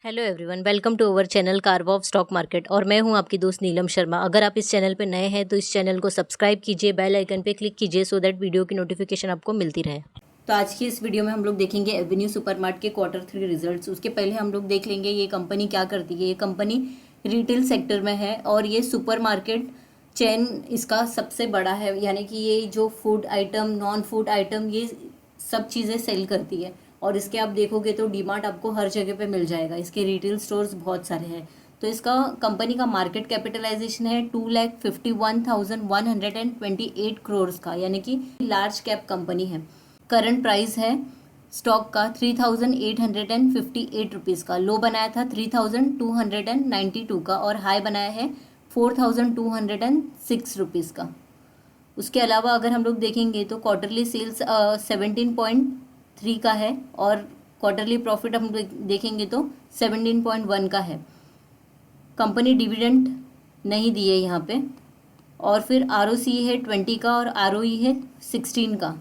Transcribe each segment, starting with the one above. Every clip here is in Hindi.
Hello everyone, welcome to our channel कारवा ऑफ स्टॉक मार्केट। और मैं हूं आपकी दोस्त नीलम शर्मा। अगर आप इस चैनल पे नए हैं तो इस चैनल को सब्सक्राइब कीजिए, बेल आइकन पे क्लिक कीजिए सो दैट वीडियो की नोटिफिकेशन आपको मिलती रहे। तो आज की इस वीडियो में हम लोग देखेंगे एवेन्यू सुपरमार्ट के Q3 रिजल्ट्स। उसके पहले हम लोग देख लेंगे ये कंपनी क्या करती है। ये कंपनी रिटेल सेक्टर में है और ये सुपर मार्केट चेन इसका सबसे बड़ा है, यानी कि ये जो food item, non food item, ये सब चीज़ें सेल करती है। और इसके आप देखोगे तो डीमार्ट आपको हर जगह पे मिल जाएगा। इसके रिटेल स्टोर्स बहुत सारे हैं। तो इसका कंपनी का मार्केट कैपिटलाइजेशन है 2,51,128 करोड़ का, यानी कि लार्ज कैप कंपनी है। करंट प्राइस है स्टॉक का 3,858 रुपीज़ का। लो बनाया था 3,292 का और हाई बनाया है 4,206 रुपीज़ का। उसके अलावा अगर हम लोग देखेंगे तो क्वार्टरली सेल्स 17.3 का है और क्वार्टरली प्रॉफिट हम देखेंगे तो 17.1 का है। कंपनी डिविडेंड नहीं दी है यहाँ पे। और फिर ROC है 20 का और ROE है 16 का।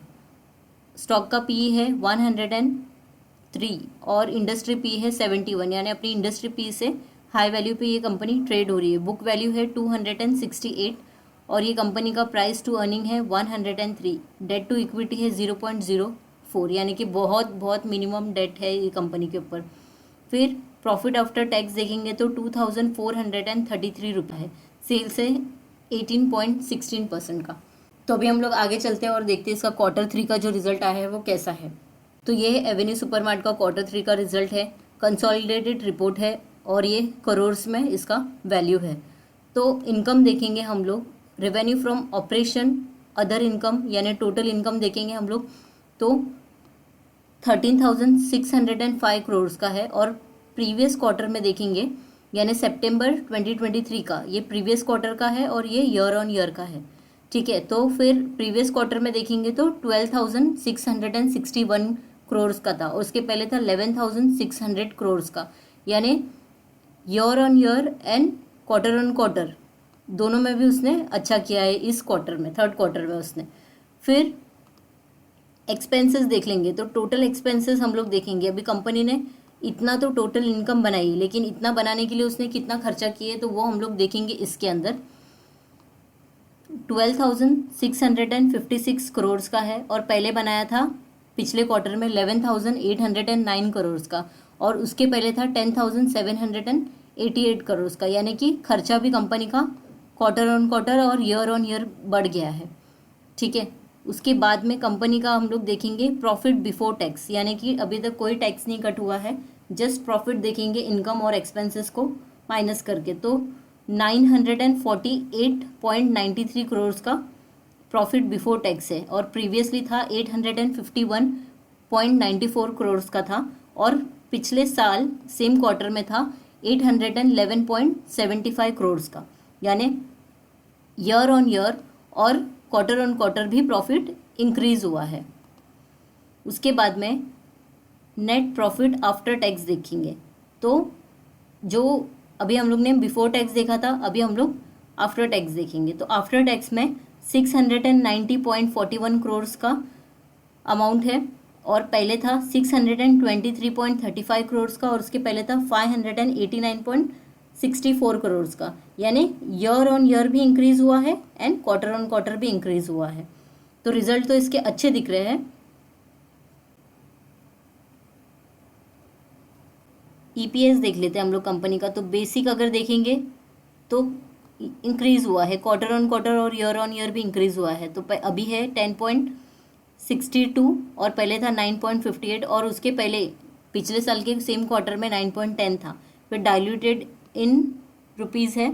स्टॉक का PE है 103 और इंडस्ट्री PE है 71, यानी अपनी इंडस्ट्री PE से हाई वैल्यू पे ये कंपनी ट्रेड हो रही है। बुक वैल्यू है 268 और ये कंपनी का प्राइस टू अर्निंग है 103। डेट टू इक्विटी है 0.04, यानी कि बहुत बहुत मिनिमम डेट है ये कंपनी के ऊपर। फिर प्रॉफिट आफ्टर टैक्स देखेंगे तो 2,433 रुपये है। सेल्स है 18.16% का। तो अभी हम लोग आगे चलते हैं और देखते हैं इसका Q3 का जो रिजल्ट आया है वो कैसा है। तो ये है एवेन्यू सुपरमार्ट का Q3 का रिजल्ट है। कंसोलिडेटेड रिपोर्ट है और ये करोर्स में इसका वैल्यू है। तो इनकम देखेंगे हम लोग, revenue from operation, other income यानी टोटल इनकम देखेंगे हम लोग तो 13,605 करोड़ का है। और प्रीवियस क्वार्टर में देखेंगे यानी सितंबर 2023 का, ये प्रीवियस क्वार्टर का है और ये ईयर ऑन ईयर का है। ठीक है, तो फिर प्रीवियस क्वार्टर में देखेंगे तो 12,661 करोड़ का था और उसके पहले था 11,600 करोड़ का, यानी year on year and quarter on quarter दोनों में भी उसने अच्छा किया है इस क्वार्टर में, थर्ड क्वार्टर में उसने। फिर एक्सपेंसेस देख लेंगे तो टोटल एक्सपेंसेस हम लोग देखेंगे। अभी कंपनी ने इतना तो टोटल इनकम बनाई, लेकिन इतना बनाने के लिए उसने कितना खर्चा किए तो वो हम लोग देखेंगे इसके अंदर। 12,656 करोड़ का है और पहले बनाया था पिछले क्वार्टर में 11,809 करोड़ का और उसके पहले था 10,788 करोड़ का, यानी कि खर्चा भी कंपनी का क्वार्टर ऑन क्वार्टर और ईयर ऑन ईयर बढ़ गया है। ठीक है, उसके बाद में कंपनी का हम लोग देखेंगे प्रॉफिट बिफोर टैक्स, यानी कि अभी तक कोई टैक्स नहीं कट हुआ है, जस्ट प्रॉफिट देखेंगे इनकम और एक्सपेंसेस को माइनस करके। तो 948.93 करोड़ का प्रॉफिट बिफोर टैक्स है और प्रीवियसली था 851.94 करोड़ का था और पिछले साल सेम क्वार्टर में था 811.75 करोड़ का, यानी ईयर ऑन ईयर और क्वार्टर ऑन क्वार्टर भी प्रॉफिट इंक्रीज हुआ है। उसके बाद में नेट प्रॉफिट आफ्टर टैक्स देखेंगे तो जो अभी हम लोग ने बिफोर टैक्स देखा था, अभी हम लोग आफ्टर टैक्स देखेंगे। तो आफ्टर टैक्स में 690.41 करोड़ का अमाउंट है और पहले था 623.35 करोड़ का और उसके पहले था 589.64 करोड़ का, यानी ईयर ऑन ईयर भी इंक्रीज हुआ है एंड क्वार्टर ऑन क्वार्टर भी इंक्रीज हुआ है। तो रिजल्ट तो इसके अच्छे दिख रहे हैं। EPS देख लेते हैं हम लोग कंपनी का। तो बेसिक अगर देखेंगे तो इंक्रीज हुआ है, क्वार्टर ऑन क्वार्टर और ईयर ऑन ईयर भी इंक्रीज हुआ है। तो अभी है 10.62 और पहले था 9.58 और उसके पहले पिछले साल के सेम क्वार्टर में 9.10 था। फिर डाइल्यूटेड इन रुपीज़ है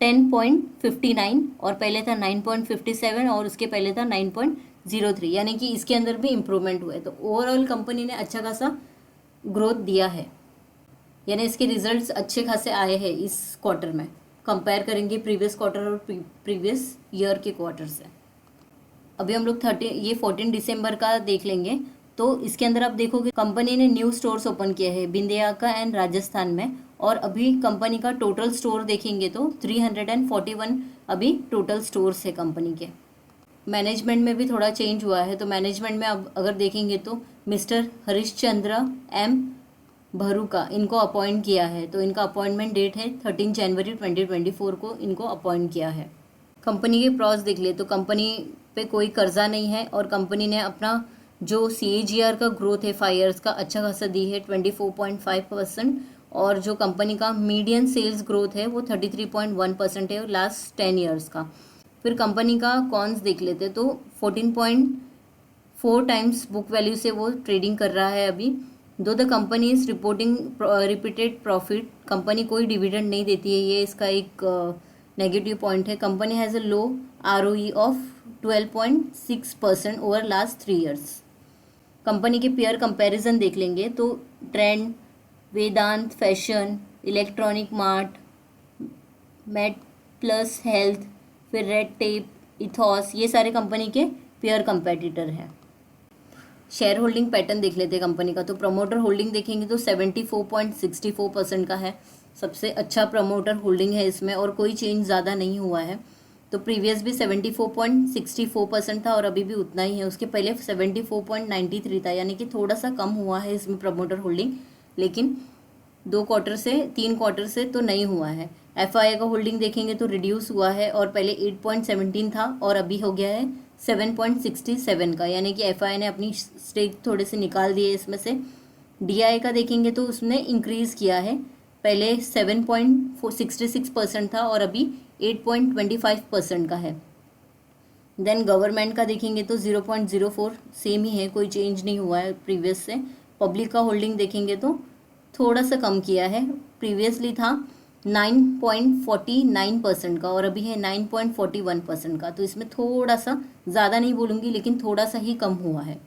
10.59 और पहले था 9.57 और उसके पहले था 9.03, यानी कि इसके अंदर भी इम्प्रूवमेंट हुआ है। तो ओवरऑल कंपनी ने अच्छा खासा ग्रोथ दिया है, यानी इसके रिजल्ट्स अच्छे खासे आए हैं इस क्वार्टर में, कंपेयर करेंगे प्रीवियस क्वार्टर और प्रीवियस ईयर के क्वार्टर से। अभी हम लोग 14 दिसंबर का देख लेंगे तो इसके अंदर आप देखोगे कंपनी ने न्यू स्टोर्स ओपन किए हैं बिंदियाका एंड राजस्थान में। और अभी कंपनी का टोटल स्टोर देखेंगे तो 341 अभी टोटल स्टोर्स है कंपनी के। मैनेजमेंट में भी थोड़ा चेंज हुआ है। तो मैनेजमेंट में अब अगर देखेंगे तो मिस्टर हरीश चंद्र M भरूका, इनको अपॉइंट किया है। तो इनका अपॉइंटमेंट डेट है 13 जनवरी 2024 को इनको अपॉइंट किया है। कंपनी के प्रॉस देख ले तो कंपनी पे कोई कर्जा नहीं है और कंपनी ने अपना जो CAGR का ग्रोथ है 5 ईयर्स का अच्छा खासा दी है 24.5%, और जो कंपनी का मीडियन सेल्स ग्रोथ है वो 33.1% है लास्ट 10 ईयर्स का। फिर कंपनी का कॉन्स देख लेते तो 14.4 टाइम्स बुक वैल्यू से वो ट्रेडिंग कर रहा है अभी। Though the company is reporting repeated profit, company कोई डिविडेंड नहीं देती है, ये इसका एक नेगेटिव पॉइंट है। Company has a low ROE of 12.6% over last 3 years. Company के पेयर कंपैरिजन देख लेंगे तो Trent, Vedant Fashion, Electronic Mart, Med Plus Health, फिर रेड टेप, इथॉस, ये सारे कंपनी के पेयर कंपेटिटर हैं। शेयर होल्डिंग पैटर्न देख लेते हैं कंपनी का। तो प्रमोटर होल्डिंग देखेंगे तो 74.64% का है, सबसे अच्छा प्रमोटर होल्डिंग है इसमें, और कोई चेंज ज़्यादा नहीं हुआ है। तो प्रीवियस भी 74.64% था और अभी भी उतना ही है। उसके पहले 74.93 था, यानी कि थोड़ा सा कम हुआ है इसमें प्रमोटर होल्डिंग, लेकिन 3 क्वार्टर से तो नहीं हुआ है। FII का होल्डिंग देखेंगे तो रिड्यूस हुआ है और पहले 8.17 था और अभी हो गया है 7.67 का, यानी कि FII ने अपनी स्टेक थोड़े से निकाल दिए इसमें से। DI का देखेंगे तो उसने इंक्रीज़ किया है, पहले 7.66% था और अभी 8.25% का है। देन गवर्नमेंट का देखेंगे तो 0.04 सेम ही है, कोई चेंज नहीं हुआ है प्रीवियस से। पब्लिक का होल्डिंग देखेंगे तो थोड़ा सा कम किया है, प्रीवियसली था 9.49% का और अभी है 9.41% का, तो इसमें थोड़ा सा, ज़्यादा नहीं बोलूँगी लेकिन थोड़ा सा ही कम हुआ है।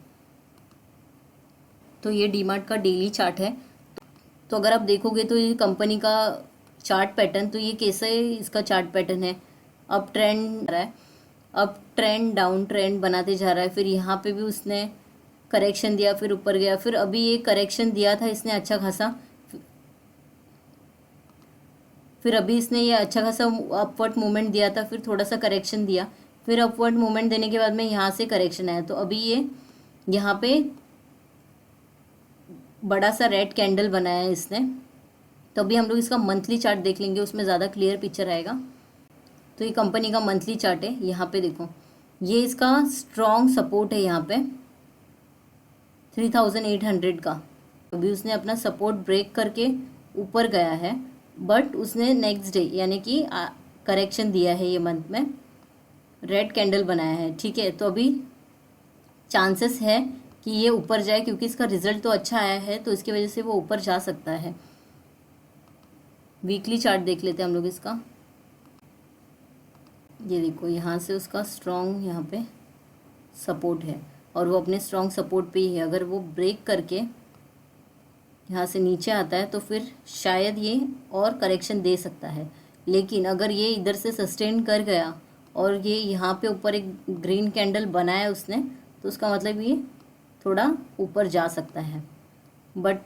तो ये डीमार्ट का डेली चार्ट है। तो अगर आप देखोगे तो ये कंपनी का चार्ट पैटर्न, तो ये कैसे इसका चार्ट पैटर्न है, अप ट्रेंड रहा है, अप ट्रेंड डाउन ट्रेंड बनाते जा रहा है। फिर यहाँ पे भी उसने करेक्शन दिया, फिर ऊपर गया, फिर अभी ये करेक्शन दिया था इसने अच्छा खासा, फिर अभी इसने ये अच्छा खासा अपवर्ड मूवमेंट दिया था, फिर थोड़ा सा करेक्शन दिया, फिर अपवर्ड मूवमेंट देने के बाद में यहाँ से करेक्शन आया। तो अभी ये यहाँ पे बड़ा सा रेड कैंडल बनाया है इसने। तो अभी हम लोग इसका मंथली चार्ट देख लेंगे, उसमें ज़्यादा क्लियर पिक्चर आएगा। तो ये कंपनी का मंथली चार्ट है, यहाँ पे देखो, ये इसका स्ट्रॉन्ग सपोर्ट है यहाँ पे 3800 का। अभी उसने अपना सपोर्ट ब्रेक करके ऊपर गया है, बट उसने नेक्स्ट डे यानी कि करेक्शन दिया है, ये मंथ में रेड कैंडल बनाया है, ठीक है। तो अभी चांसेस है कि ये ऊपर जाए, क्योंकि इसका रिजल्ट तो अच्छा आया है, तो इसकी वजह से वो ऊपर जा सकता है। वीकली चार्ट देख लेते हैं हम लोग इसका। ये देखो, यहाँ से उसका स्ट्रॉन्ग यहाँ पे सपोर्ट है और वो अपने स्ट्रॉन्ग सपोर्ट पे ही है। अगर वो ब्रेक करके यहाँ से नीचे आता है तो फिर शायद ये और करेक्शन दे सकता है, लेकिन अगर ये इधर से सस्टेन कर गया और ये यहाँ पे ऊपर एक ग्रीन कैंडल बनाया उसने, तो उसका मतलब ये थोड़ा ऊपर जा सकता है, बट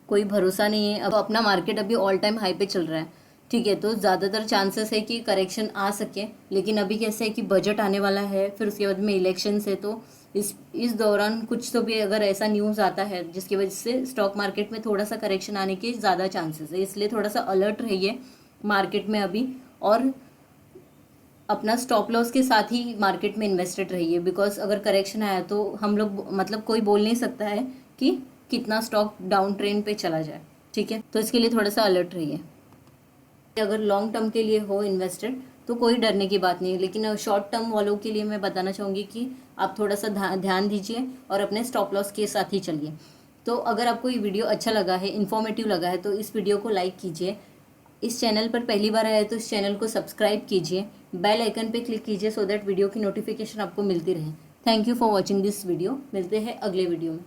कोई भरोसा नहीं है। अब अपना मार्केट अभी ऑल टाइम हाई पे चल रहा है, ठीक है, तो ज़्यादातर चांसेस है कि करेक्शन आ सके, लेकिन अभी कैसे है कि बजट आने वाला है, फिर उसके बाद में इलेक्शंस है, तो इस दौरान कुछ तो भी अगर ऐसा न्यूज़ आता है जिसकी वजह से स्टॉक मार्केट में थोड़ा सा करेक्शन आने के ज़्यादा चांसेस है, इसलिए थोड़ा सा अलर्ट रहिए मार्केट में अभी, और अपना स्टॉप लॉस के साथ ही मार्केट में इन्वेस्टेड रहिए, बिकॉज अगर करेक्शन आया तो हम लोग मतलब कोई बोल नहीं सकता है कि कितना स्टॉक डाउन ट्रेंड पे चला जाए, ठीक है। तो इसके लिए थोड़ा सा अलर्ट रहिए। अगर लॉन्ग टर्म के लिए हो इन्वेस्टेड तो कोई डरने की बात नहीं है, लेकिन शॉर्ट टर्म वालों के लिए मैं बताना चाहूँगी कि आप थोड़ा सा ध्यान दीजिए और अपने स्टॉप लॉस के साथ ही चलिए। तो अगर आपको ये वीडियो अच्छा लगा है, इन्फॉर्मेटिव लगा है, तो इस वीडियो को लाइक कीजिए। इस चैनल पर पहली बार आए तो इस चैनल को सब्सक्राइब कीजिए, बेल आइकन पे क्लिक कीजिए, सो दैट वीडियो की नोटिफिकेशन आपको मिलती रहे। Thank you for watching this video. मिलते हैं अगले वीडियो में।